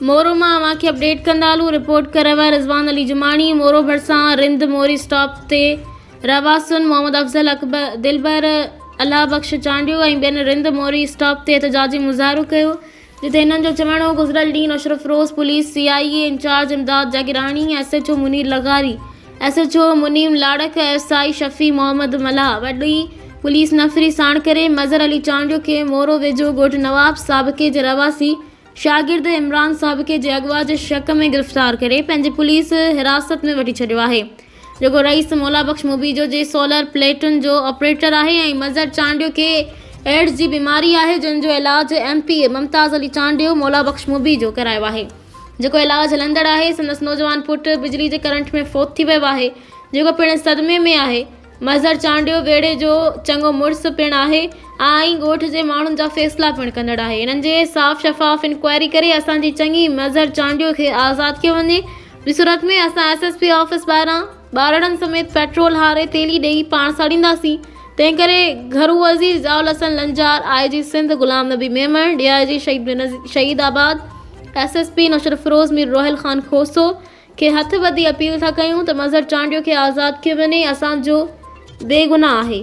मोरो मां अव्हांखे अपडेट कंदा हलूं। रिपोर्ट करेव रिज़वान अली जुमानी। मोरो भरिसां रिंद मोरी स्टॉप ते रवासुन मोहम्मद अफ़ज़ल अकबर दिलबर अल्लाह बख़्श चांडियो ऐं ॿियनि रिंद मोरी स्टॉप ते एहतजाजी मुज़ाहिरो कयो, जिते हिननि जो चवणु हो गुज़िरियल ॾींहुं अशरफ रोज़ पुलिस CIE इंचार्ज इमदाद जागिरानी, SHO मुनीर लगारी, SHO मुनीम लाड़क, SI शफ़ी मोहम्मद मल्हा वॾी पुलिस नफ़री साण करे मज़हर अली चांडियो खे मोरो वेझो ॻोठ नवाब साबिक़े जे रवासी शागिर्द इमरान साबिक़े जे अगवा जे शक में गिरफ़्तार करे पंहिंजे पुलिस हिरासत में वठी छॾियो आहे, जेको रईस मौला बख़्श मुबीजो जे सोलर प्लेटुनि जो ऑपरेटर आहे ऐं मज़हर चांडियो खे एड्स जी बीमारी आहे, जंहिंजो इलाज MP मुमताज़ अली चांडियो मौला बख़्श मुबीजो करायो आहे, जेको इलाज हलंदड़ आहे। संदसि नौजवान पुटु बिजली जे करंट में फ़ौत थी वियो आहे, जेको पिणु सदमे में आहे। मज़हर चांडियो वेड़े जो चङो मुड़ुसु पिणु आहे ऐं ॻोठ जे माण्हुनि जा फ़ैसिला पिणु कंदड़ आहे। इन्हनि जे साफ़ शफ़ाफ़ इंक्वायरी करे असांजी चङी मज़हर चांडियो खे आज़ादु कयो वञे। ॿी सूरत में असां SSP ऑफिस ॿाहिरां ॿारड़नि समेत पेट्रोल हारे तेली ॾेई पाण साड़ींदासीं। तंहिं करे घरू अज़ीज़ ज़ाउल हसन लंजार, IG सिंध गुलाम नबी मेमण, DIG शहीद आबाद, SSP नौशरफ फ़िरोज़ मीर रोहिल ख़ान खोसो खे हथ ॿधी अपील था कयूं त मज़हर चांडियो खे आज़ादु कयो वञे, असांजो बेगुनाह आहे।